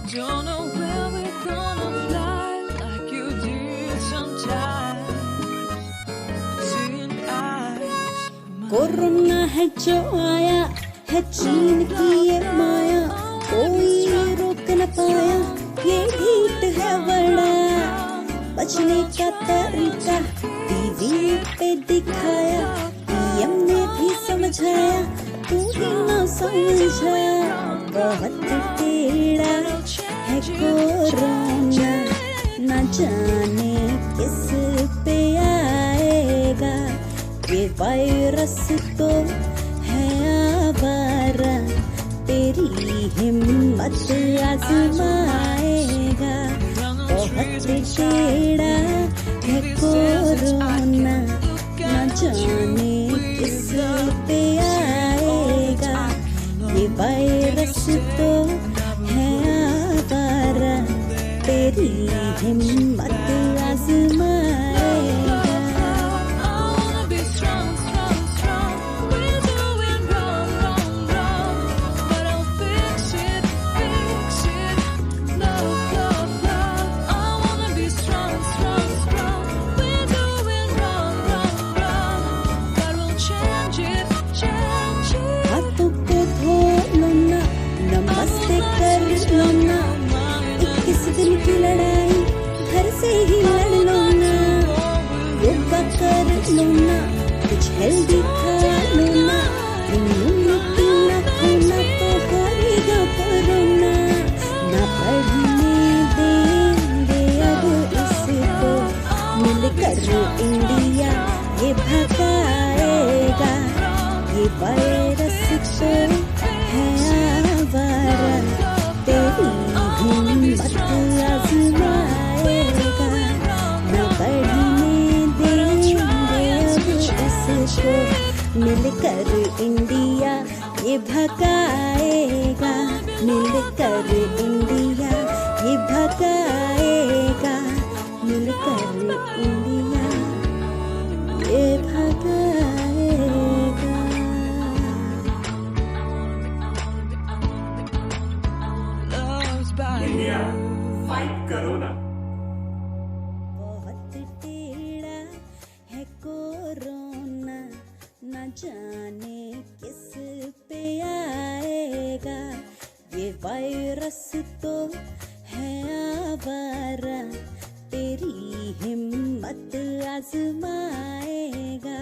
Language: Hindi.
Don't know where we're gonna fly like you did sometimes. Seeing eyes. Corona है जो आया है चीन की ये माया, कोई रोक न पाया, ये ढीठ है बड़ा। बचने का तरीका टीवी पे दिखाया, पीएम ने भी समझाया, तू ही ना समझा। बहुत टेढ़ा है कोरोना, न जाने किस पे आएगा। ये वायरस तो है आवारा, तेरी हिम्मत आजमाएगा। बहुत टेढ़ा है कोरोना, न जाने किस पे आएगा। ये वायरस तो है आवारा, तेरी हिम्मत आजमाएगा। हाथों को धो लो ना, नमस्ते कर लो ना, 21 दिन की लड़ाई घर से ही लड़ लो ना। योगा कर लो ना, कुछ हेल्दी खा लो ना, इम्यूनिटी ना खोना तो होएगा कोरोना। ना पढ़ने देंगे अब इसको, मिलकर इंडिया ये भगाएगा। ये वायरस तो है आवारा, तेरी हिम्मत आजमाएगा। न बढ़ने देंगे अब इसको, मिलकर इंडिया ये भगाएगा। मिलकर इंडिया ये भगाएगा। मिलकर इंडिया ये भगाएगा। India fight corona. बहुत टेढ़ा है कोरोना, न जाने किस पे आएगा। ये वायरस तो है आवारा, तेरी हिम्मत आजमाएगा।